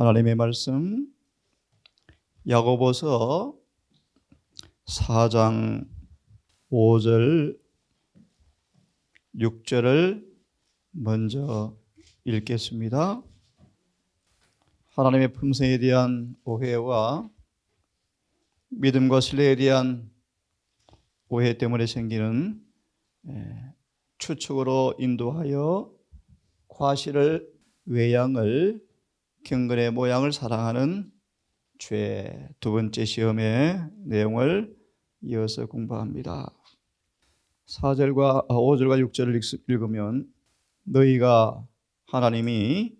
하나님의 말씀 야고보서 4장 5절 6절을 먼저 읽겠습니다. 하나님의 품성에 대한 오해와 믿음과 신뢰에 대한 오해 때문에 생기는 추측으로 인도하여 과실을 외양을 경건의 모양을 사랑하는 죄 두 번째 시험의 내용을 이어서 공부합니다. 4절과 5절과 6절을 읽으면 너희가 하나님이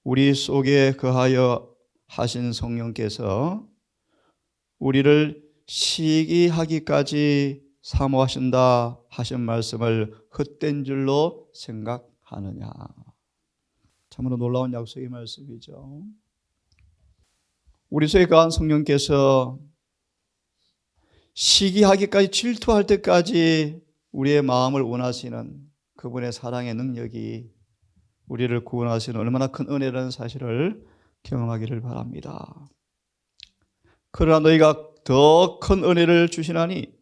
우리 속에 거하여 하신 성령께서 우리를 시기하기까지 사모하신다 하신 말씀을 헛된 줄로 생각하느냐. 참으로 놀라운 약속의 말씀이죠. 우리 속에 거한 성령께서 시기하기까지 질투할 때까지 우리의 마음을 원하시는 그분의 사랑의 능력이 우리를 구원하시는 얼마나 큰 은혜라는 사실을 경험하기를 바랍니다. 그러나 너희가 더 큰 은혜를 주시나니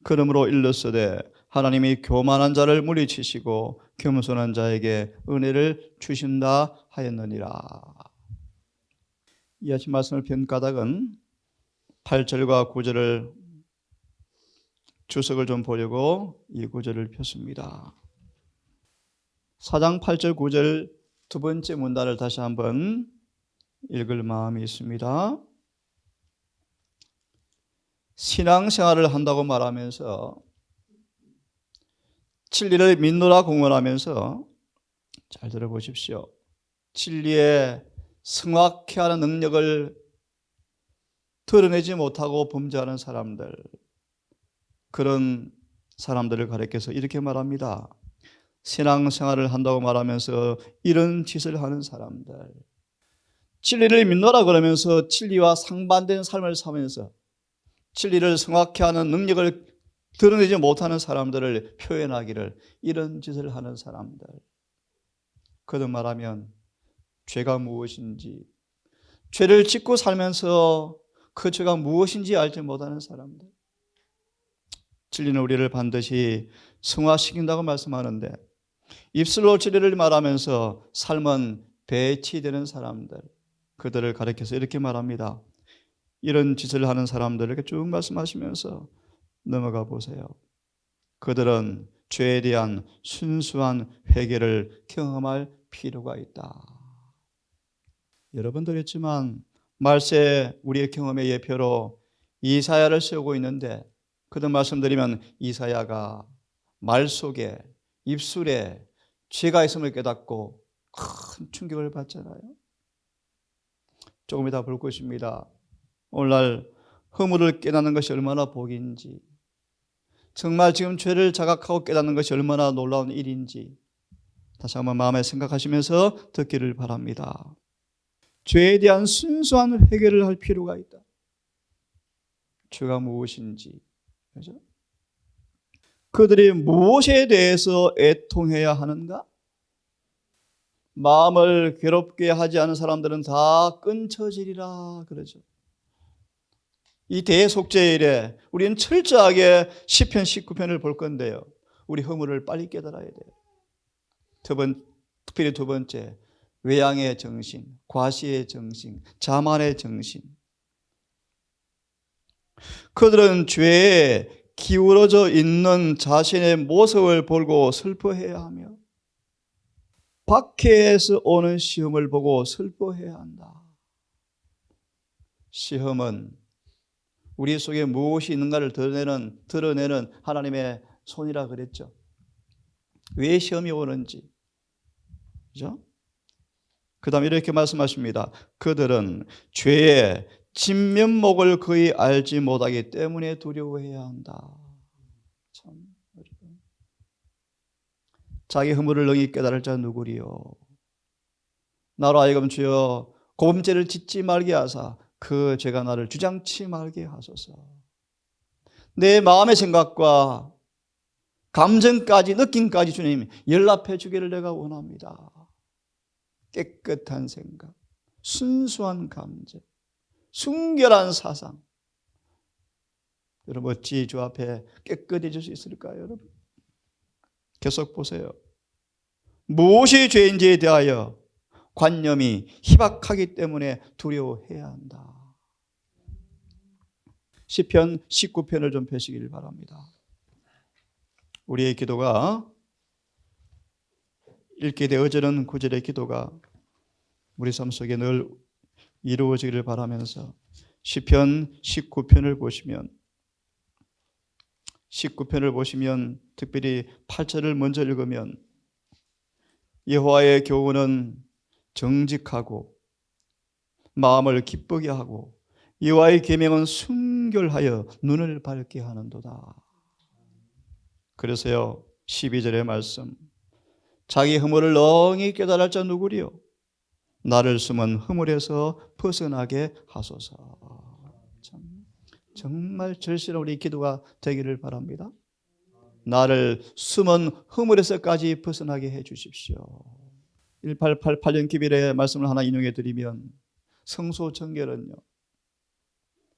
그러므로 일렀으되 하나님이 교만한 자를 물리치시고 겸손한 자에게 은혜를 주신다 하였느니라. 이 아침 말씀을 편 까닭은 8절과 9절을 주석을 좀 보려고 이 구절을 폈습니다. 4장 8절 9절 두 번째 문단을 다시 한번 읽을 마음이 있습니다. 신앙생활을 한다고 말하면서 진리를 믿노라 공언하면서 잘 들어보십시오. 진리에 성확히 하는 능력을 드러내지 못하고 범죄하는 사람들, 그런 사람들을 가리켜서 이렇게 말합니다. 신앙생활을 한다고 말하면서 이런 짓을 하는 사람들, 진리를 믿노라 그러면서 진리와 상반된 삶을 사면서 진리를 성확히 하는 능력을 드러내지 못하는 사람들을 표현하기를 이런 짓을 하는 사람들. 거듭 말하면 죄가 무엇인지, 죄를 짓고 살면서 그 죄가 무엇인지 알지 못하는 사람들. 진리는 우리를 반드시 성화시킨다고 말씀하는데 입술로 진리를 말하면서 삶은 배치되는 사람들, 그들을 가리켜서 이렇게 말합니다. 이런 짓을 하는 사람들에게 쭉 말씀하시면서 넘어가 보세요. 그들은 죄에 대한 순수한 회개를 경험할 필요가 있다. 여러분도 했지만 말세 우리의 경험의 예표로 이사야를 세우고 있는데 그들 말씀드리면 이사야가 말 속에 입술에 죄가 있음을 깨닫고 큰 충격을 받잖아요. 조금 이따 볼 것입니다. 오늘날 허물을 깨닫는 것이 얼마나 복인지, 정말 지금 죄를 자각하고 깨닫는 것이 얼마나 놀라운 일인지 다시 한번 마음에 생각하시면서 듣기를 바랍니다. 죄에 대한 순수한 회개를 할 필요가 있다. 죄가 무엇인지, 그렇죠? 그들이 무엇에 대해서 애통해야 하는가? 마음을 괴롭게 하지 않은 사람들은 다 끊쳐지리라 그러죠. 이 대속죄일에 우리는 철저하게 시편 19편을 볼 건데요. 우리 허물을 빨리 깨달아야 돼요. 특별히 두 번째, 외양의 정신, 과시의 정신, 자만의 정신. 그들은 죄에 기울어져 있는 자신의 모습을 보고 슬퍼해야 하며 박해에서 오는 시험을 보고 슬퍼해야 한다. 시험은 우리 속에 무엇이 있는가를 드러내는 하나님의 손이라 그랬죠. 왜 시험이 오는지, 그죠? 그 다음에 이렇게 말씀하십니다. 그들은 죄의 진면목을 거의 알지 못하기 때문에 두려워해야 한다. 참, 자기 허물을 능히 깨달을 자 누구리요? 나로 하여금 주여 고범죄를 짓지 말게 하사 그 죄가 나를 주장치 말게 하소서. 내 마음의 생각과 감정까지 느낌까지 주님 연락해 주기를 내가 원합니다. 깨끗한 생각, 순수한 감정, 순결한 사상. 여러분 어찌 주 앞에 깨끗해질 수 있을까요? 여러분 계속 보세요. 무엇이 죄인지에 대하여 관념이 희박하기 때문에 두려워해야 한다. 시편 19편을 좀 펴시길 바랍니다. 우리의 기도가 읽게 되어지는 구절의 기도가 우리 삶 속에 늘 이루어지기를 바라면서 시편 19편을 보시면 특별히 8절을 먼저 읽으면 여호와의 교훈은 정직하고 마음을 기쁘게 하고 여호와의 계명은 순결하여 눈을 밝게 하는도다. 그래서요 12절의 말씀, 자기 허물을 넋이 깨달을 자 누구리요? 나를 숨은 허물에서 벗어나게 하소서. 정말 절실한 우리 기도가 되기를 바랍니다. 나를 숨은 허물에서까지 벗어나게 해 주십시오. 1888년 기별의 말씀을 하나 인용해 드리면 성소정결은요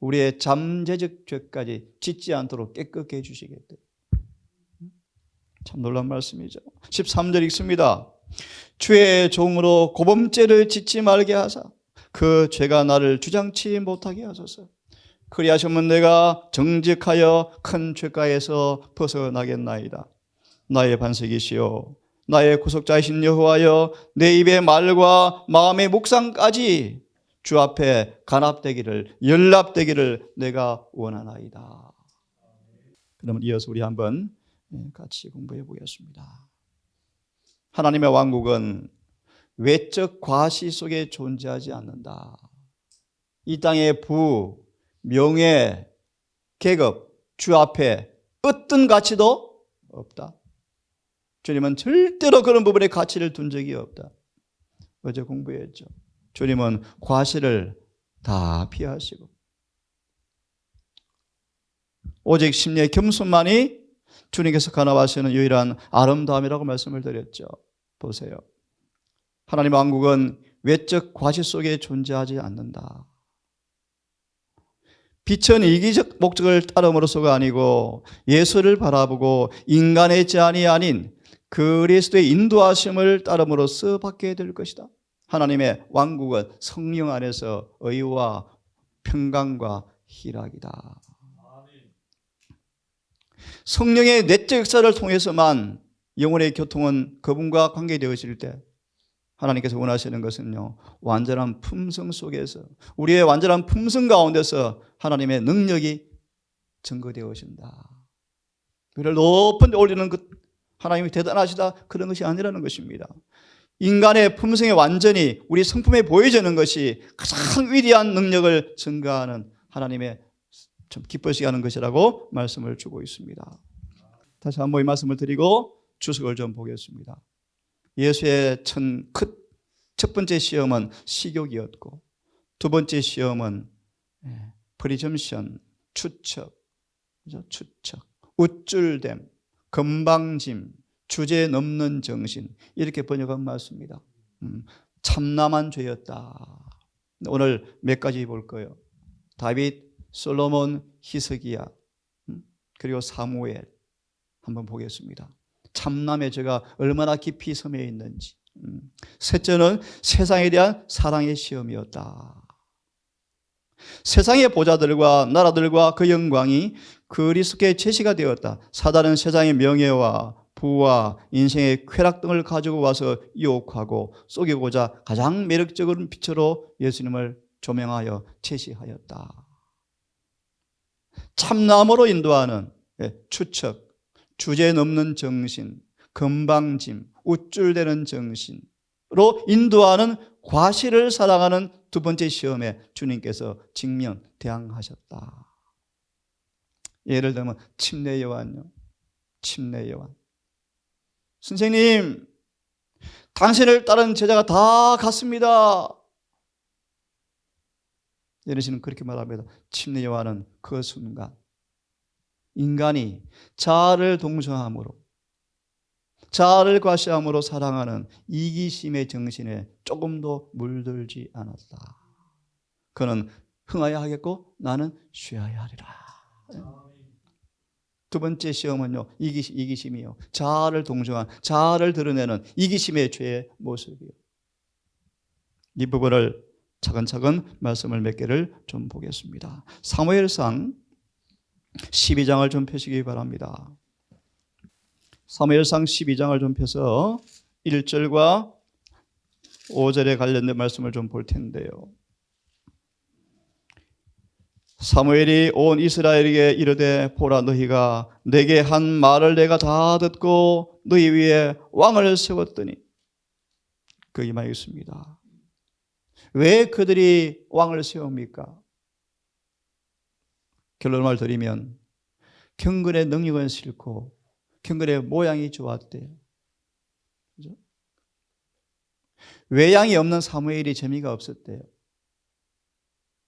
우리의 잠재적 죄까지 짓지 않도록 깨끗게 해 주시겠대. 참 놀라운 말씀이죠. 13절 읽습니다. 주의 종으로 고범죄를 짓지 말게 하사 그 죄가 나를 주장치 못하게 하소서. 그리하시면 내가 정직하여 큰 죄가에서 벗어나겠나이다. 나의 반석이시여 나의 구속자이신 여호와여, 내 입의 말과 마음의 묵상까지 주 앞에 간합되기를, 연락되기를 내가 원하나이다. 그러면 이어서 우리 한번 같이 공부해 보겠습니다. 하나님의 왕국은 외적 과시 속에 존재하지 않는다. 이 땅의 부, 명예, 계급, 주 앞에 어떤 가치도 없다. 주님은 절대로 그런 부분에 가치를 둔 적이 없다. 어제 공부했죠. 주님은 과시를 다 피하시고 오직 심령의 겸손만이 주님께서 간합하시는 유일한 아름다움이라고 말씀을 드렸죠. 보세요. 하나님 왕국은 외적 과시 속에 존재하지 않는다. 빛은 이기적 목적을 따름으로서가 아니고 예수를 바라보고 인간의 제한이 아닌 그리스도의 인도하심을 따름으로써 받게 될 것이다. 하나님의 왕국은 성령 안에서 의와 평강과 희락이다. 성령의 내적 역사를 통해서만 영혼의 교통은 그분과 관계되어질 때 하나님께서 원하시는 것은요, 완전한 품성 속에서, 우리의 완전한 품성 가운데서 하나님의 능력이 증거되어진다. 그를 높은 데 올리는 것, 하나님이 대단하시다, 그런 것이 아니라는 것입니다. 인간의 품성이 완전히 우리 성품에 보여지는 것이 가장 위대한 능력을 증가하는 하나님의 좀 기뻐시게 하는 것이라고 말씀을 주고 있습니다. 다시 한번 이 말씀을 드리고 주석을 좀 보겠습니다. 예수의 첫 번째 시험은 식욕이었고 두 번째 시험은 프리점션, 추측, 우쭐됨, 건방짐, 주제 넘는 정신, 이렇게 번역한 말씀입니다. 참남한 죄였다. 오늘 몇 가지 볼 거예요. 다윗, 솔로몬, 히스기야, 그리고 사무엘 한번 보겠습니다. 참남의 죄가 얼마나 깊이 섬에 있는지. 셋째는 세상에 대한 사랑의 시험이었다. 세상의 보좌들과 나라들과 그 영광이 그리스도의 제시가 되었다. 사단은 세상의 명예와 부와 인생의 쾌락 등을 가지고 와서 유혹하고 속이고자 가장 매력적인 빛으로 예수님을 조명하여 제시하였다. 참남으로 인도하는 추측, 주제 넘는 정신, 건방짐, 우쭐대는 정신으로 인도하는 과시를 사랑하는 두 번째 시험에 주님께서 직면 대항하셨다. 예를 들면 침례 요한요. 침례 요한. 선생님, 당신을 따른 제자가 다 갔습니다. 예수님은 그렇게 말합니다. 침례 요한은 그 순간 인간이 자아를 동정함으로 자아를 과시함으로 사랑하는 이기심의 정신에 조금도 물들지 않았다. 그는 흥하여 하겠고 나는 쉬어야 하리라. 두 번째 시험은요, 이기심이요. 자아를 동정한, 자아를 드러내는 이기심의 죄의 모습이요. 이 부분을 차근차근 말씀을 몇 개를 좀 보겠습니다. 사무엘상 12장을 좀 펴시기 바랍니다. 사무엘상 12장을 좀 펴서 1절과 5절에 관련된 말씀을 좀 볼 텐데요. 사무엘이 온 이스라엘에게 이르되 보라, 너희가 내게 한 말을 내가 다 듣고 너희 위에 왕을 세웠더니, 거기 많이 있습니다. 왜 그들이 왕을 세웁니까? 결론을 드리면 경건의 능력은 싫고 경건의 모양이 좋았대요. 그죠? 외양이 없는 사무엘이 재미가 없었대요.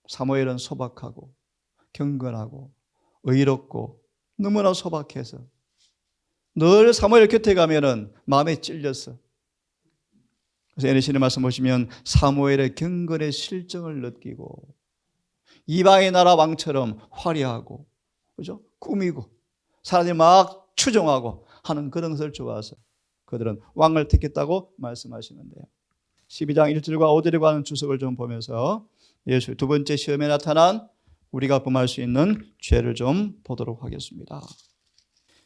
사무엘은 소박하고 경건하고 의롭고 너무나 소박해서 늘 사무엘 곁에 가면은 마음에 찔렸어. 그래서 에레신의 말씀 보시면 사무엘의 경건의 실정을 느끼고 이방의 나라 왕처럼 화려하고, 그죠? 꾸미고 사람들이 막 추종하고 하는 그런 것을 좋아해서 그들은 왕을 택했다고 말씀하시는데요. 12장 1절과 5절에 관한 주석을 좀 보면서 예수 두 번째 시험에 나타난 우리가 범할 수 있는 죄를 좀 보도록 하겠습니다.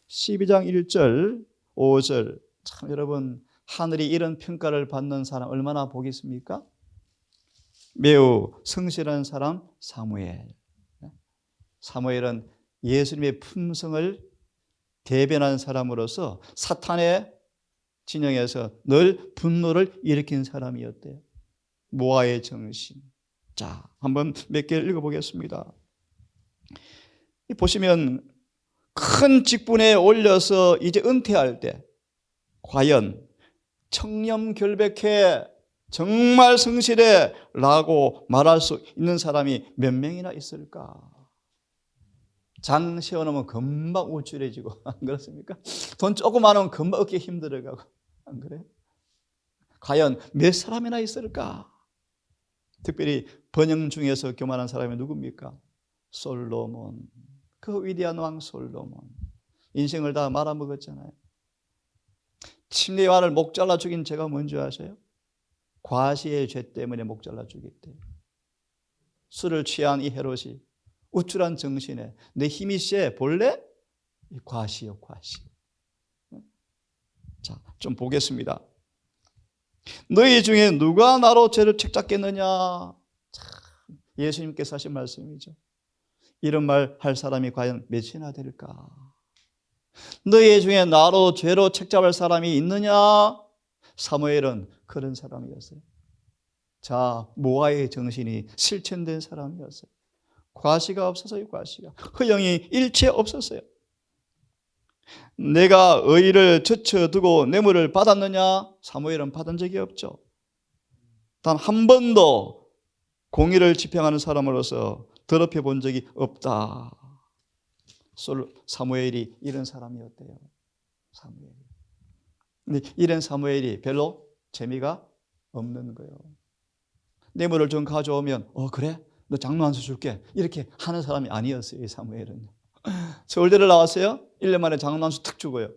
12장 1절, 5절. 참 여러분, 하늘이 이런 평가를 받는 사람 얼마나 복이 있습니까? 매우 성실한 사람 사무엘. 사무엘은 예수님의 품성을 대변한 사람으로서 사탄의 진영에서 늘 분노를 일으킨 사람이었대요. 모아의 정신. 자, 한번 몇 개를 읽어보겠습니다. 보시면 큰 직분에 올려서 이제 은퇴할 때 과연 청렴결백해 정말 성실해 라고 말할 수 있는 사람이 몇 명이나 있을까? 장 세워놓으면 금방 우쭐해지고, 안 그렇습니까? 돈 조금 많으면 금방 얻기 힘들어가고, 안 그래요? 과연 몇 사람이나 있을까? 특별히 번영 중에서 교만한 사람이 누굽니까? 솔로몬. 그 위대한 왕 솔로몬. 인생을 다 말아먹었잖아요. 침례요한을 목 잘라 죽인 죄가 뭔지 아세요? 과시의 죄 때문에 목 잘라 죽였대요. 술을 취한 이 헤롯이 우쭐한 정신에 내 힘이 세 볼래? 과시요, 과시. 자, 좀 보겠습니다. 너희 중에 누가 나로 죄를 책잡겠느냐? 참, 예수님께서 하신 말씀이죠. 이런 말 할 사람이 과연 몇이나 될까? 너희 중에 나로 죄로 책잡을 사람이 있느냐? 사무엘은 그런 사람이었어요. 자, 모아의 정신이 실천된 사람이었어요. 과시가 없었어요. 과시가. 허영이 일체 없었어요. 내가 의를 젖혀두고 뇌물을 받았느냐? 사무엘은 받은 적이 없죠. 단 한 번도 공의를 집행하는 사람으로서 더럽혀 본 적이 없다. 사무엘이 이런 사람이었대요. 사무엘이. 근데 이런 사무엘이 별로 재미가 없는 거예요. 뇌물을 좀 가져오면 그래? 너 장로 한 수 줄게. 이렇게 하는 사람이 아니었어요. 이 사무엘은. 서울대를 나왔어요. 1년 만에 장로 한 수 탁 주고요.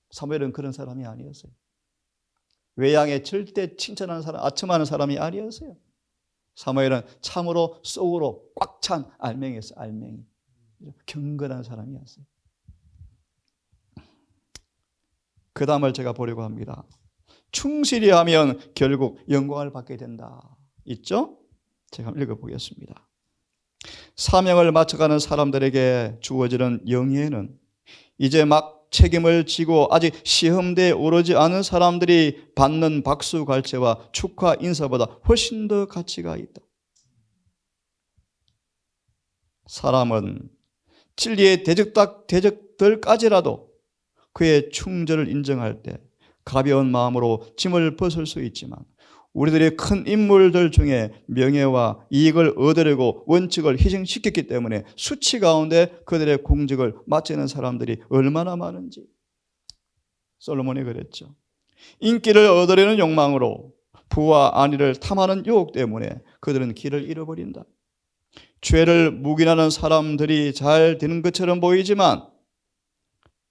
사무엘은 그런 사람이 아니었어요. 외양에 절대 칭찬하는 사람, 아첨하는 사람이 아니었어요. 사무엘은 참으로 속으로 꽉 찬 알맹이였어요. 알맹이. 경건한 사람이었어요. 그 다음을 제가 보려고 합니다. 충실히 하면 결국 영광을 받게 된다. 있죠? 제가 읽어보겠습니다. 사명을 맞춰가는 사람들에게 주어지는 영예는 이제 막 책임을 지고 아직 시험대에 오르지 않은 사람들이 받는 박수 갈채와 축하 인사보다 훨씬 더 가치가 있다. 사람은 진리의 대적들까지라도 그의 충절을 인정할 때 가벼운 마음으로 짐을 벗을 수 있지만 우리들이 큰 인물들 중에 명예와 이익을 얻으려고 원칙을 희생시켰기 때문에 수치 가운데 그들의 공직을 마치는 사람들이 얼마나 많은지. 솔로몬이 그랬죠. 인기를 얻으려는 욕망으로 부와 안위를 탐하는 유혹 때문에 그들은 길을 잃어버린다. 죄를 묵인하는 사람들이 잘 되는 것처럼 보이지만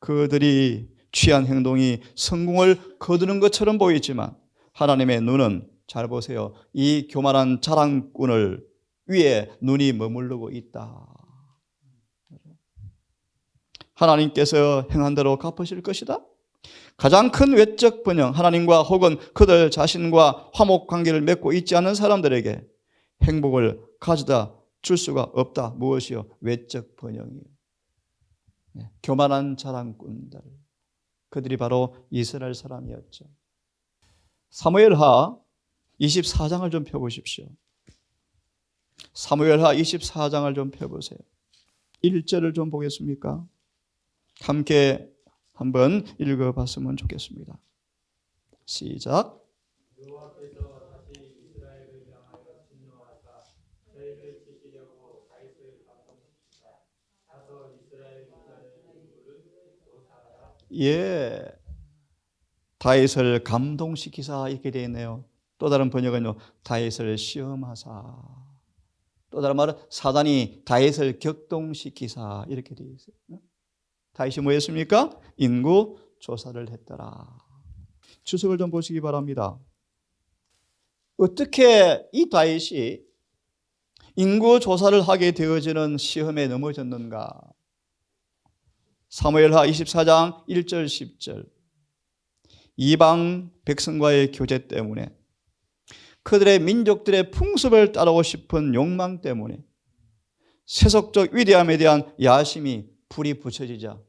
그들이 취한 행동이 성공을 거두는 것처럼 보이지만 하나님의 눈은 잘 보세요. 이 교만한 자랑꾼을 위에 눈이 머무르고 있다. 하나님께서 행한 대로 갚으실 것이다. 가장 큰 외적 번영, 하나님과 혹은 그들 자신과 화목 관계를 맺고 있지 않은 사람들에게 행복을 가져다 줄 수가 없다. 무엇이요? 외적 번영이에요. 교만한 자랑꾼들, 그들이 바로 이스라엘 사람이었죠. 사무엘하 24장을 좀 펴보십시오. 사무엘하 24장을 좀 펴보세요. 1절을 좀 보겠습니까? 함께 한번 읽어봤으면 좋겠습니다. 시작. 여호와께서 다시 이스라엘을 향하여 진노하사 저희를 치시려고 다윗을 감동시키사 가서 이스라엘 유다의 인구를 조사하라. 예, 다윗을 감동시키사 이렇게 되어 있네요. 또 다른 번역은요, 다윗을 시험하사. 또 다른 말은 사단이 다윗을 격동시키사 이렇게 되어 있어요. 다윗이 뭐 했습니까? 인구 조사를 했더라. 주석을 좀 보시기 바랍니다. 어떻게 이 다윗이 인구 조사를 하게 되어지는 시험에 넘어졌는가? 사무엘하 24장 1절 10절. 이방 백성과의 교제 때문에, 그들의 민족들의 풍습을 따르고 싶은 욕망 때문에, 세속적 위대함에 대한 야심이 불이 붙여지자,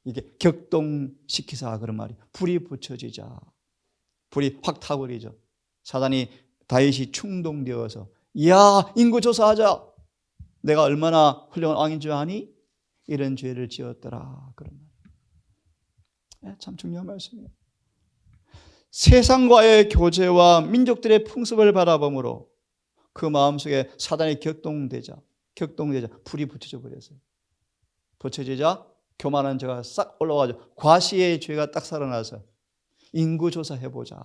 이게 격동시키사 그런 말이, 불이 붙여지자 불이 확 타버리죠. 사단이 다윗이 충동되어서 야, 인구 조사하자, 내가 얼마나 훌륭한 왕인 줄 아니? 이런 죄를 지었더라. 그런 말. 참 중요한 말씀이에요. 세상과의 교제와 민족들의 풍습을 바라봄으로 그 마음속에 사단이 격동되자 불이 붙여져 버렸어요. 붙여지자 교만한 죄가 싹 올라와가지고 과시의 죄가 딱 살아나서 인구조사해보자.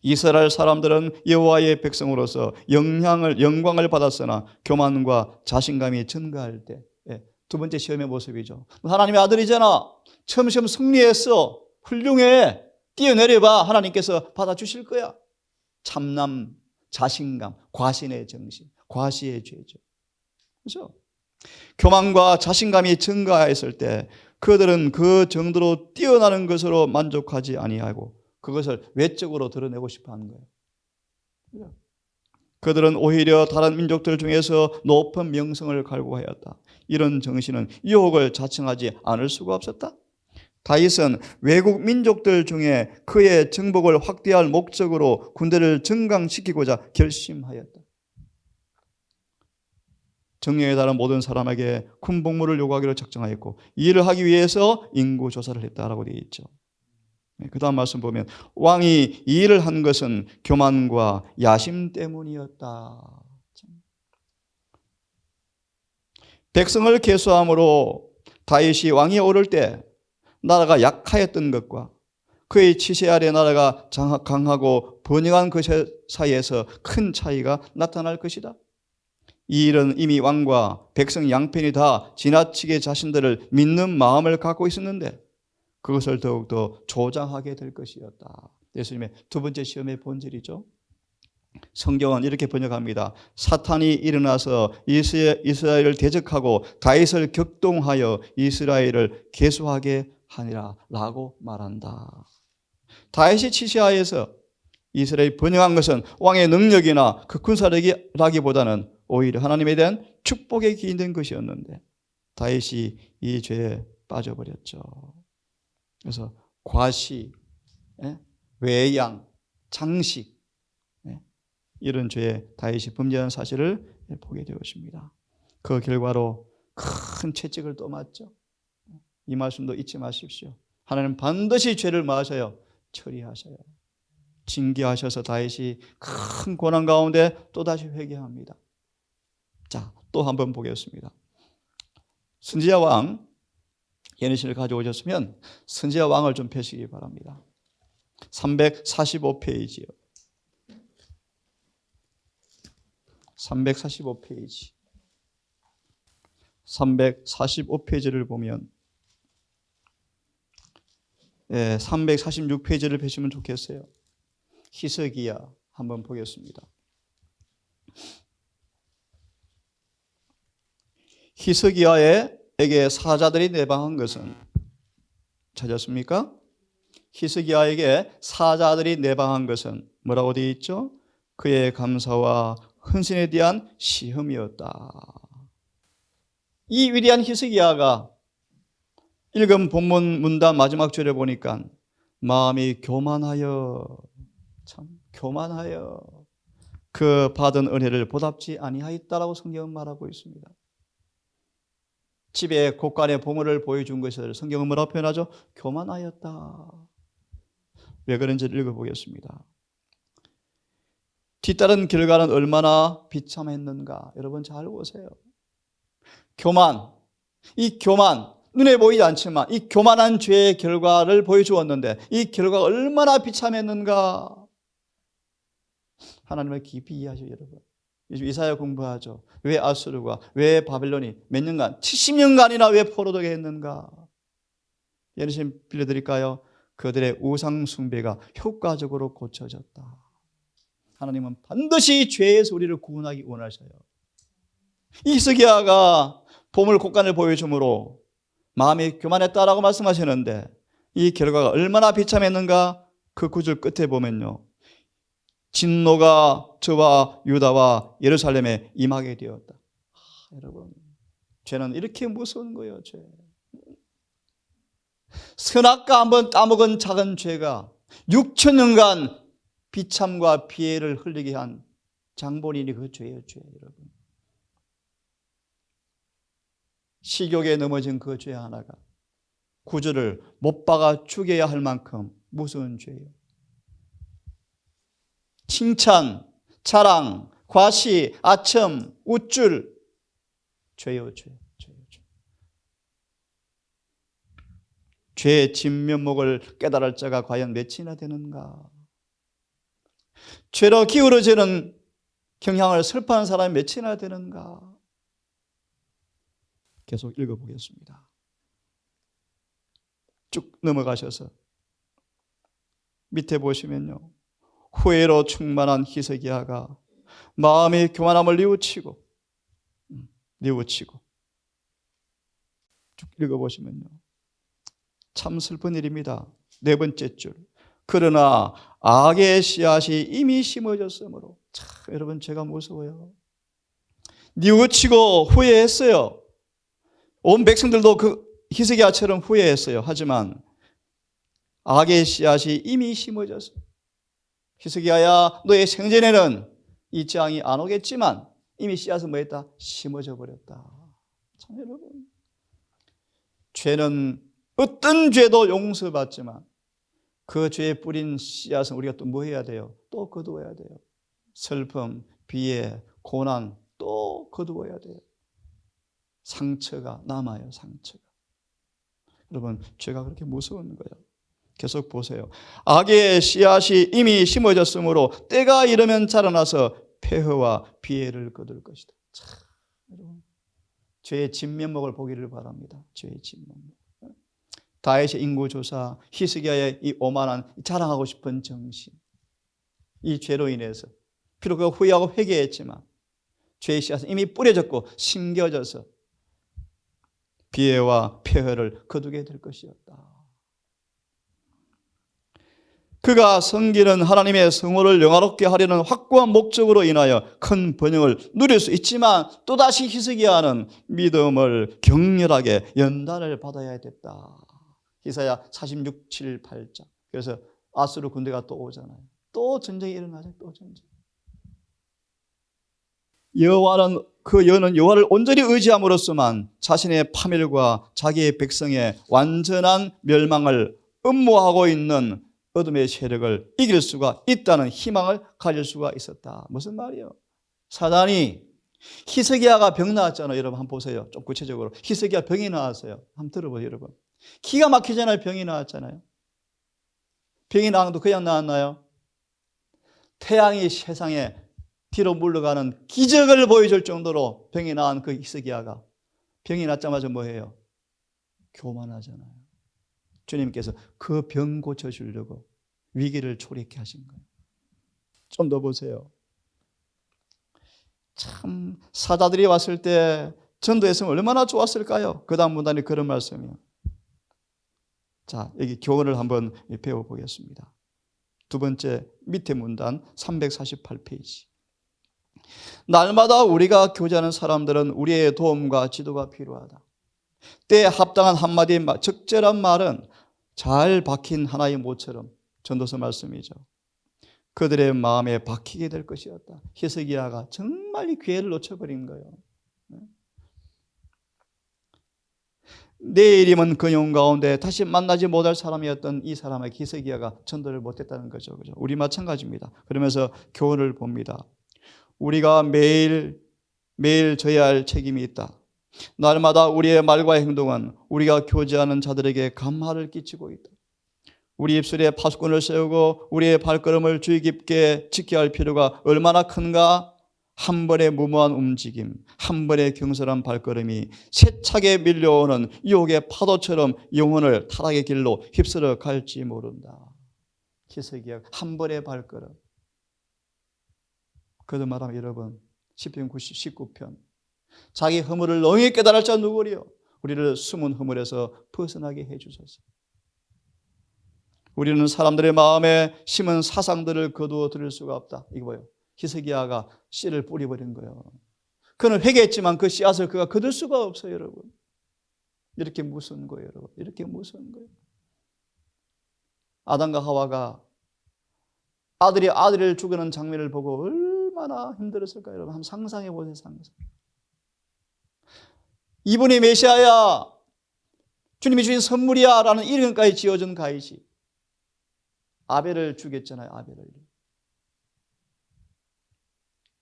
이스라엘 사람들은 여호와의 백성으로서 영광을 받았으나 교만과 자신감이 증가할 때, 두 번째 시험의 모습이죠. 하나님의 아들이잖아. 처음 승리했어. 훌륭해. 뛰어내려봐. 하나님께서 받아주실 거야. 참남, 자신감, 과신의 정신, 과시의 죄죠. 그렇죠? 교만과 자신감이 증가했을 때 그들은 그 정도로 뛰어나는 것으로 만족하지 아니하고 그것을 외적으로 드러내고 싶어 하는 거예요. 그들은 오히려 다른 민족들 중에서 높은 명성을 갈구하였다. 이런 정신은 유혹을 자청하지 않을 수가 없었다. 다윗은 외국 민족들 중에 그의 정복을 확대할 목적으로 군대를 증강시키고자 결심하였다. 정령에 따른 모든 사람에게 군 복무를 요구하기로 작정하였고 이 일을 하기 위해서 인구 조사를 했다라고 되어 있죠. 그 다음 말씀 보면 왕이 이 일을 한 것은 교만과 야심 때문이었다. 백성을 계수함으로 다윗이 왕위에 오를 때 나라가 약하였던 것과 그의 치세 아래 나라가 강하고 번영한 것 사이에서 큰 차이가 나타날 것이다. 이 일은 이미 왕과 백성 양편이 다 지나치게 자신들을 믿는 마음을 갖고 있었는데 그것을 더욱더 조장하게 될 것이었다. 예수님의 두 번째 시험의 본질이죠. 성경은 이렇게 번역합니다. 사탄이 일어나서 이스라엘을 대적하고 다윗을 격동하여 이스라엘을 계수하게 하니라 라고 말한다. 다윗이 치시하에서 이스라엘이 번영한 것은 왕의 능력이나 그 군사력이라기보다는 오히려 하나님에 대한 축복에 기인된 것이었는데 다윗이 이 죄에 빠져버렸죠. 그래서 과시, 외양, 장식 이런 죄에 다윗이 범죄한 사실을 보게 되었습니다. 그 결과로 큰 채찍을 또 맞죠. 이 말씀도 잊지 마십시오. 하나님 반드시 죄를 마셔요. 처리하셔요. 징계하셔서 다윗이 큰 고난 가운데 또다시 회개합니다. 자, 또 한번 보겠습니다. 선지자 왕 예언신을 가져오셨으면 선지자 왕을 좀 펴시기 바랍니다. 345페이지요. 345페이지. 345페이지를 보면 346페이지를 펴시면 좋겠어요. 히스기야 한번 보겠습니다. 히스기야에게 사자들이 내방한 것은 찾았습니까? 히스기야에게 사자들이 내방한 것은 뭐라고 되어 있죠? 그의 감사와 헌신에 대한 시험이었다. 이 위대한 히스기야가 읽은 본문 문단 마지막 줄에 보니까 마음이 교만하여, 참 교만하여 그 받은 은혜를 보답지 아니하였다라고 성경은 말하고 있습니다. 집에 곳간에 보물을 보여준 것을 성경은 뭐라고 표현하죠? 교만하였다. 왜 그런지를 읽어보겠습니다. 뒤따른 결과는 얼마나 비참했는가. 여러분 잘 보세요. 교만, 이 교만, 눈에 보이지 않지만 이 교만한 죄의 결과를 보여주었는데 이 결과가 얼마나 비참했는가. 하나님을 깊이 이해하죠, 여러분. 이사야 공부하죠. 왜 아수르가, 왜 바벨론이 몇 년간, 70년간이나 왜 포로되게 했는가. 예를 빌려드릴까요? 그들의 우상 숭배가 효과적으로 고쳐졌다. 하나님은 반드시 죄에서 우리를 구원하기 원하셔요. 히스기야가 보물 곡간을 보여주므로 마음이 교만했다라고 말씀하시는데 이 결과가 얼마나 비참했는가. 그 구절 끝에 보면요, 진노가 저와 유다와 예루살렘에 임하게 되었다. 여러분, 죄는 이렇게 무서운 거예요. 죄. 선악과 한번 따먹은 작은 죄가 6,000년간 비참과 피해를 흘리게 한 장본인이 그 죄예요. 죄, 여러분. 식욕에 넘어진 그 죄 하나가 구주를 못 박아 죽여야 할 만큼 무서운 죄예요. 칭찬, 자랑, 과시, 아첨, 우쭐, 죄요, 죄. 죄의 진면목을 깨달을 자가 과연 몇이나 되는가? 죄로 기울어지는 경향을 슬퍼하는 사람이 몇이나 되는가? 계속 읽어보겠습니다. 쭉 넘어가셔서 밑에 보시면요, 후회로 충만한 히스기야가 마음의 교만함을 뉘우치고 쭉 읽어보시면요, 참 슬픈 일입니다. 네 번째 줄. 그러나 악의 씨앗이 이미 심어졌으므로. 참, 여러분, 죄가 무서워요. 뉘우치고 후회했어요. 온 백성들도 그 히스기야처럼 후회했어요. 하지만 악의 씨앗이 이미 심어졌어요. 히스기야야, 너의 생전에는 이 재앙이 안 오겠지만 이미 씨앗은 뭐했다? 심어져 버렸다. 참, 여러분, 죄는 어떤 죄도 용서받지만 그 죄에 뿌린 씨앗은 우리가 또 뭐 해야 돼요? 또 거두어야 돼요. 슬픔, 비애, 고난 또 거두어야 돼요. 상처가 남아요. 상처가. 여러분, 죄가 그렇게 무서운 거예요. 계속 보세요. 악의 씨앗이 이미 심어졌으므로 때가 이르면 자라나서 폐허와 비애를 거둘 것이다. 참, 여러분, 죄의 진면목을 보기를 바랍니다. 죄의 진면목. 다윗의 인구조사, 히스기야의 이 오만한 자랑하고 싶은 정신, 이 죄로 인해서 비록 그가 후회하고 회개했지만 죄의 씨앗은 이미 뿌려졌고 심겨져서 비애와 폐허를 거두게 될 것이었다. 그가 섬기는 하나님의 성호를 영화롭게 하려는 확고한 목적으로 인하여 큰 번영을 누릴 수 있지만 또다시 히스기야는 믿음을 격렬하게 연단을 받아야 됐다. 이사야 46, 7, 8장. 그래서 아수르 군대가 또 오잖아요. 또 전쟁이 일어나죠. 또 전쟁. 여호와는 여호와를 온전히 의지함으로써만 자신의 파멸과 자기의 백성의 완전한 멸망을 음모하고 있는 어둠의 세력을 이길 수가 있다는 희망을 가질 수가 있었다. 무슨 말이에요? 사단이 히스기야가 병 나왔잖아요. 여러분 한번 보세요. 좀 구체적으로. 히스기야 병이 나왔어요. 한번 들어보세요, 여러분. 기가 막히잖아요. 병이 나왔잖아요. 병이 나온 것도 그냥 나왔나요? 태양이 세상에 뒤로 물러가는 기적을 보여줄 정도로 병이 나은 그 히스기야가 병이 났자마자 뭐해요? 교만하잖아요. 주님께서 그 병 고쳐주려고 위기를 초래케 하신 거예요. 좀 더 보세요. 참 사자들이 왔을 때 전도했으면 얼마나 좋았을까요? 그 다음 문단에 그런 말씀이요. 자, 여기 교훈을 한번 배워보겠습니다. 두 번째 밑에 문단 348페이지. 날마다 우리가 교제하는 사람들은 우리의 도움과 지도가 필요하다. 때에 합당한 한마디 적절한 말은 잘 박힌 하나의 모처럼 전도서 말씀이죠. 그들의 마음에 박히게 될 것이었다. 히스기야가 정말 이 기회를 놓쳐버린 거예요. 내일이면 그 영혼 가운데 다시 만나지 못할 사람이었던 이 사람의 히스기야가 전도를 못했다는 거죠. 그죠? 우리 마찬가지입니다. 그러면서 교훈을 봅니다. 우리가 매일 져야 할 책임이 있다. 날마다 우리의 말과 행동은 우리가 교제하는 자들에게 감화를 끼치고 있다. 우리 입술에 파수꾼을 세우고 우리의 발걸음을 주의 깊게 지켜야 할 필요가 얼마나 큰가? 한 번의 무모한 움직임, 한 번의 경솔한 발걸음이 세차게 밀려오는 유혹의 파도처럼 영혼을 타락의 길로 휩쓸어 갈지 모른다. 히스기야 한 번의 발걸음. 그도 말하면 여러분 시편 19편 자기 허물을 너희 깨달을 자 누구리요? 우리를 숨은 허물에서 벗어나게 해주소서. 우리는 사람들의 마음에 심은 사상들을 거두어 들일 수가 없다. 이거 뭐예요? 히스기야가 씨를 뿌려버린 거예요. 그는 회개했지만 그 씨앗을 그가 거둘 수가 없어요, 여러분. 이렇게 무서운 거예요, 여러분. 이렇게 무서운 거예요. 아담과 하와가 아들이 아들을 죽이는 장면을 보고 얼마나 힘들었을까요, 여러분? 한번 상상해 보세요, 상상. 이분이 메시아야, 주님이 주신 선물이야 라는 이름까지 지어준 가이시. 아벨을 죽였잖아요, 아벨을.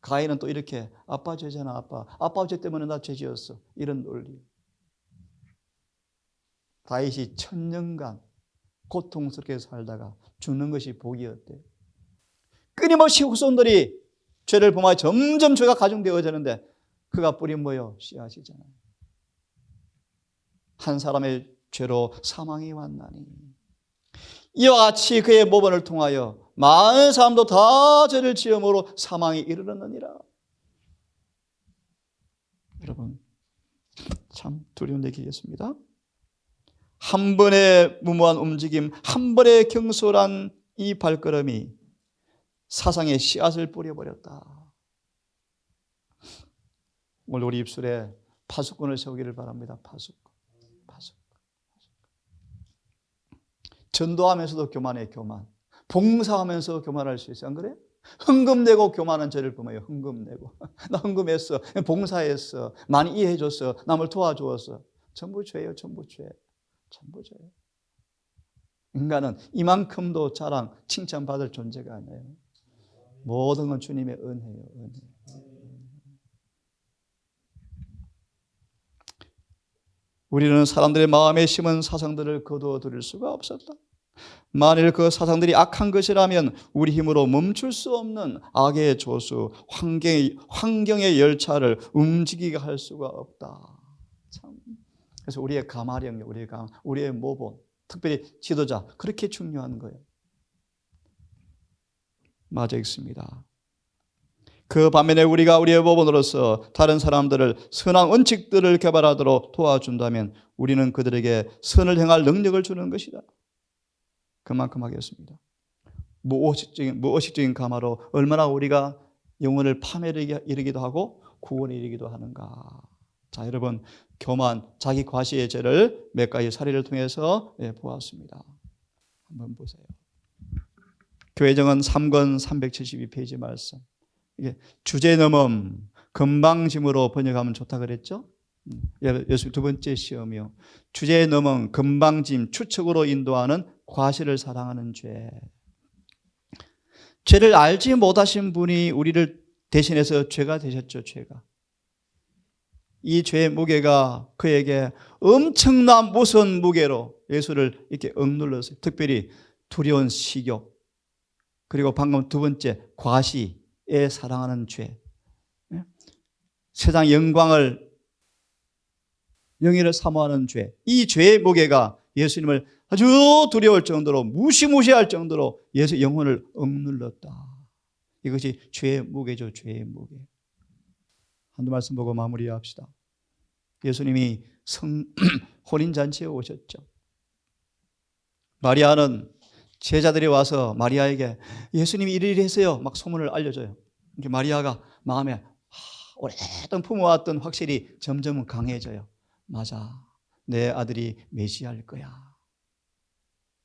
가인은 또 이렇게 아빠 죄잖아, 아빠 죄 때문에 나 죄 지었어, 이런 논리. 다윗이 1000년간 고통스럽게 살다가 죽는 것이 복이었대. 끊임없이 후손들이 죄를 범하여 점점 죄가 가중되어지는데 그가 뿌린 뭐요? 씨앗이잖아요. 한 사람의 죄로 사망이 왔나니 이와 같이 그의 모범을 통하여 많은 사람도 다 죄를 지음으로 사망이 이르렀느니라. 여러분 참 두려운 얘기겠습니다. 한 번의 무모한 움직임, 한 번의 경솔한 이 발걸음이 사상의 씨앗을 뿌려버렸다. 오늘 우리 입술에 파수꾼을 세우기를 바랍니다. 파수꾼. 전도하면서도 교만해, 교만. 봉사하면서 교만할 수 있어요. 안 그래? 헌금 내고 교만한 죄를 범해요. 헌금 내고. 나 헌금했어. 봉사했어. 많이 이해해줬어. 남을 도와주었어. 전부 죄예요. 전부 죄. 전부 죄예요. 인간은 이만큼도 자랑, 칭찬받을 존재가 아니에요. 모든 건 주님의 은혜예요. 은혜. 우리는 사람들의 마음에 심은 사상들을 거두어 들일 수가 없었다. 만일 그 사상들이 악한 것이라면 우리 힘으로 멈출 수 없는 악의 조수, 환경의 열차를 움직이게 할 수가 없다. 참. 그래서 우리의 가마령, 우리의 모범, 특별히 지도자, 그렇게 중요한 거예요. 맞아 있습니다. 그 반면에 우리가 우리의 모범으로서 다른 사람들을 선한 원칙들을 개발하도록 도와준다면 우리는 그들에게 선을 행할 능력을 주는 것이다. 그만큼 하겠습니다. 무의식적인 가마로 얼마나 우리가 영혼을 파멸에 이르기도 하고 구원에 이르기도 하는가. 자, 여러분 교만, 자기 과시의 죄를 몇 가지 사례를 통해서 보았습니다. 한번 보세요. 교회정은 3권 372페이지 말씀. 이게 주제넘음, 건방짐으로 번역하면 좋다 그랬죠? 예수 두 번째 시험이요. 주제넘음, 건방짐, 추측으로 인도하는 과실을 사랑하는 죄. 죄를 알지 못하신 분이 우리를 대신해서 죄가 되셨죠, 죄가. 이 죄의 무게가 그에게 엄청난 무서운 무게로 예수를 이렇게 억눌렀어요. 특별히 두려운 식욕, 그리고 방금 두 번째 과시에 사랑하는 죄, 세상 영광을 영예를 사모하는 죄, 이 죄의 무게가 예수님을 아주 두려울 정도로 무시무시할 정도로 예수 영혼을 억눌렀다. 이것이 죄의 무게죠. 죄의 무게. 한두 말씀 보고 마무리합시다. 예수님이 혼인잔치에 오셨죠. 마리아는 제자들이 와서 마리아에게 예수님이 이리 했어요 막 소문을 알려줘요. 마리아가 마음에 오랫동안 품어왔던 확실히 점점 강해져요. 맞아, 내 아들이 메시아일 거야.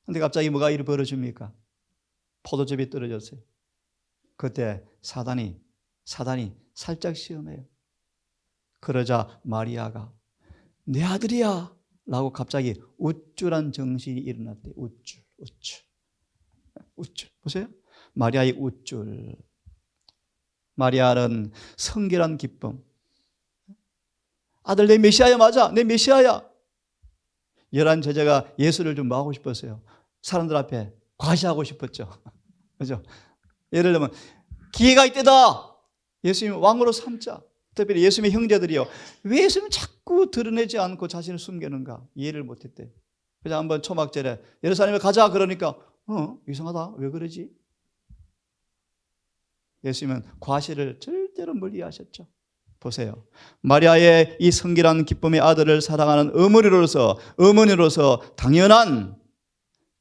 근데 갑자기 뭐가 일이 벌어집니까? 포도즙이 떨어졌어요. 그때 사단이 살짝 시험해요. 그러자 마리아가 내 아들이야 라고 갑자기 우쭐한 정신이 일어났대요. 우쭐. 보세요. 마리아의 우쭐. 마리아는 성결한 기쁨. 아들 내 메시아야, 맞아, 내 메시아야. 11 제자가 예수를 좀 뭐하고 싶었어요? 사람들 앞에 과시하고 싶었죠. 그죠? 예를 들면 기회가 있대다. 예수님 왕으로 삼자. 특별히 예수님의 형제들이요, 왜 예수님 자꾸 드러내지 않고 자신을 숨기는가 이해를 못했대. 그래서 한번 초막절에 예루살렘에 가자 그러니까 이상하다, 왜 그러지? 예수님은 과시를 절대로 멀리하셨죠. 보세요. 마리아의 이 성결한 기쁨의 아들을 사랑하는 어머니로서 당연한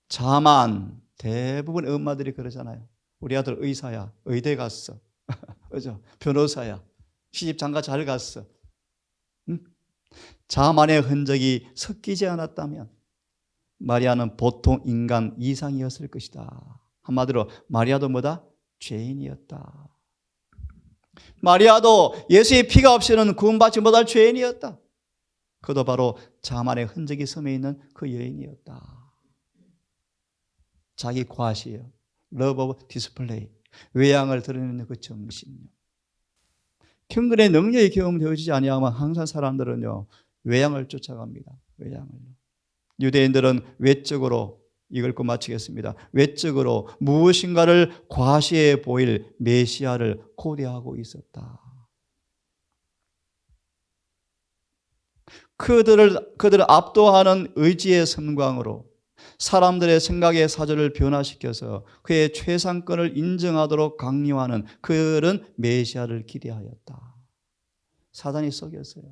자만, 대부분 엄마들이 그러잖아요. 우리 아들 의사야, 의대 갔어. 그죠? 변호사야, 시집 장가 잘 갔어. 자만의 흔적이 섞이지 않았다면 마리아는 보통 인간 이상이었을 것이다. 한마디로 마리아도 뭐다? 죄인이었다. 마리아도 예수의 피가 없이는 구원받지 못할 죄인이었다. 그도 바로 자만의 흔적이 섬에 있는 그 여인이었다. 자기 과시예요. Love of display. 외양을 드러내는 그 정신요. 경건의 능력이 경험되어지지 아니하면 항상 사람들은요, 외양을 쫓아갑니다. 외양을요. 유대인들은 외적으로, 이걸 꼭 마치겠습니다. 외적으로 무엇인가를 과시해 보일 메시아를 고대하고 있었다. 그들을 압도하는 의지의 선광으로 사람들의 생각의 사조를 변화시켜서 그의 최상권을 인정하도록 강요하는 그런 메시아를 기대하였다. 사단이 속였어요.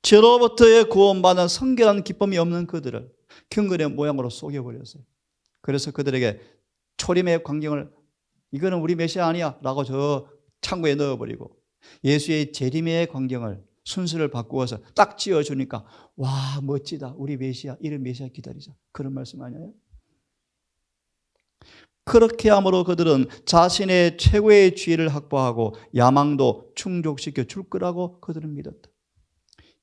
죄로부터의 구원받는 성결한 기쁨이 없는 그들을 경건의 모양으로 속여버렸어요. 그래서 그들에게 초림의 광경을, 이거는 우리 메시아 아니야 라고 저 창고에 넣어버리고, 예수의 재림의 광경을 순서를 바꾸어서 딱 지어주니까 와, 멋지다, 우리 메시아, 이런 메시아 기다리자, 그런 말씀 아니에요? 그렇게 함으로 그들은 자신의 최고의 지위를 확보하고 야망도 충족시켜 줄 거라고 그들은 믿었다.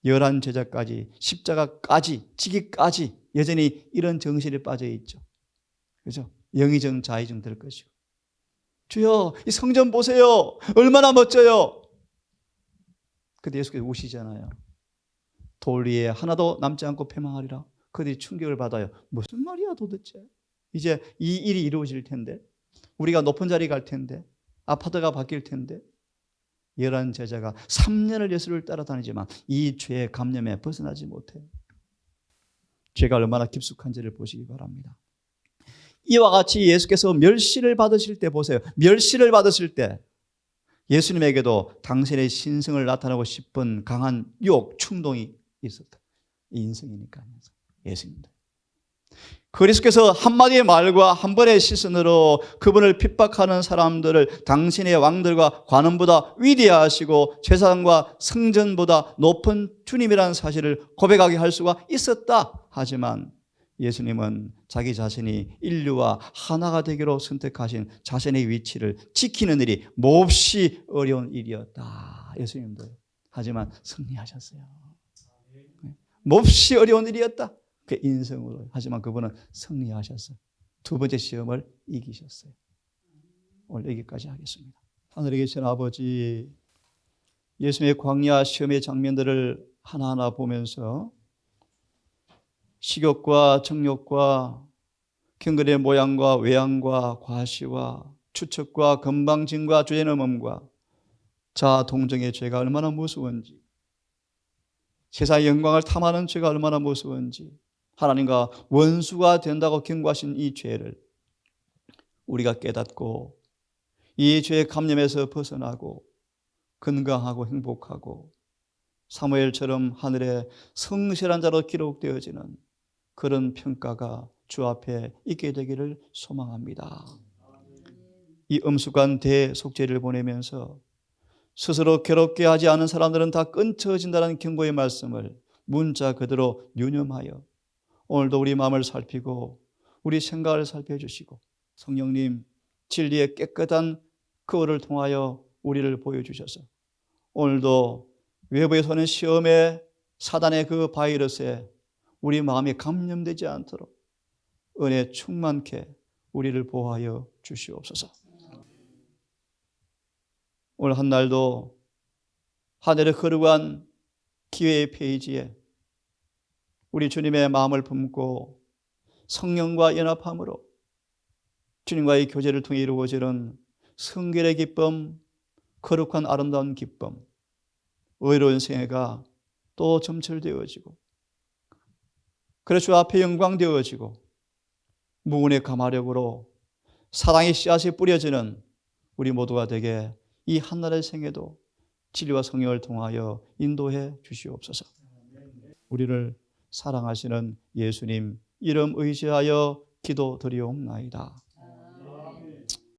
11 제자까지, 십자가까지, 지기까지 여전히 이런 정신에 빠져 있죠. 그죠? 영의정 자의정 될 것이고, 주여 이 성전 보세요, 얼마나 멋져요. 근데 예수께서 우시잖아요. 돌 위에 하나도 남지 않고 폐망하리라. 그들이 충격을 받아요. 무슨 말이야 도대체? 이제 이 일이 이루어질 텐데, 우리가 높은 자리 갈 텐데, 아파트가 바뀔 텐데. 11 제자가 3년을 예수를 따라다니지만 이 죄의 감염에 벗어나지 못해요. 죄가 얼마나 깊숙한지를 보시기 바랍니다. 이와 같이 예수께서 멸시를 받으실 때 보세요. 멸시를 받으실 때 예수님에게도 당신의 신성을 나타내고 싶은 강한 유혹, 충동이 있었다. 인성이니까 예수님도. 그리스도께서 한마디의 말과 한 번의 시선으로 그분을 핍박하는 사람들을 당신의 왕들과 관원보다 위대하시고 재산과 성전보다 높은 주님이라는 사실을 고백하게 할 수가 있었다. 하지만 예수님은 자기 자신이 인류와 하나가 되기로 선택하신 자신의 위치를 지키는 일이 몹시 어려운 일이었다. 예수님도. 하지만 승리하셨어요. 몹시 어려운 일이었다. 그 인성으로. 하지만 그분은 승리하셨어요. 두 번째 시험을 이기셨어요. 오늘 여기까지 하겠습니다. 하늘에 계신 아버지, 예수님의 광야 시험의 장면들을 하나하나 보면서 식욕과 정욕과 경건의 모양과 외양과 과시와 추측과 건방짐과 주제넘음과 자아 동정의 죄가 얼마나 무서운지, 세상의 영광을 탐하는 죄가 얼마나 무서운지, 하나님과 원수가 된다고 경고하신 이 죄를 우리가 깨닫고 이 죄의 감염에서 벗어나고 건강하고 행복하고 사무엘처럼 하늘에 성실한 자로 기록되어지는 그런 평가가 주 앞에 있게 되기를 소망합니다. 이 엄숙한 대속죄를 보내면서 스스로 괴롭게 하지 않은 사람들은 다 끊쳐진다는 경고의 말씀을 문자 그대로 유념하여 오늘도 우리 마음을 살피고 우리 생각을 살펴주시고 성령님 진리의 깨끗한 그거를 통하여 우리를 보여주셔서 오늘도 외부에서 오는 시험에 사단의 그 바이러스에 우리 마음이 감염되지 않도록 은혜 충만케 우리를 보호하여 주시옵소서. 오늘 한 날도 하늘에 거룩한 기회의 페이지에 우리 주님의 마음을 품고 성령과 연합함으로 주님과의 교제를 통해 이루어지는 성결의 기쁨, 거룩한 아름다운 기쁨, 의로운 생애가 또 점철되어지고 그래서 주 앞에 영광되어지고 무은의 감화력으로 사랑의 씨앗이 뿌려지는 우리 모두가 되게 이 한날의 생애도 진리와 성령을 통하여 인도해 주시옵소서. 우리를 사랑하시는 예수님 이름 의지하여 기도드리옵나이다.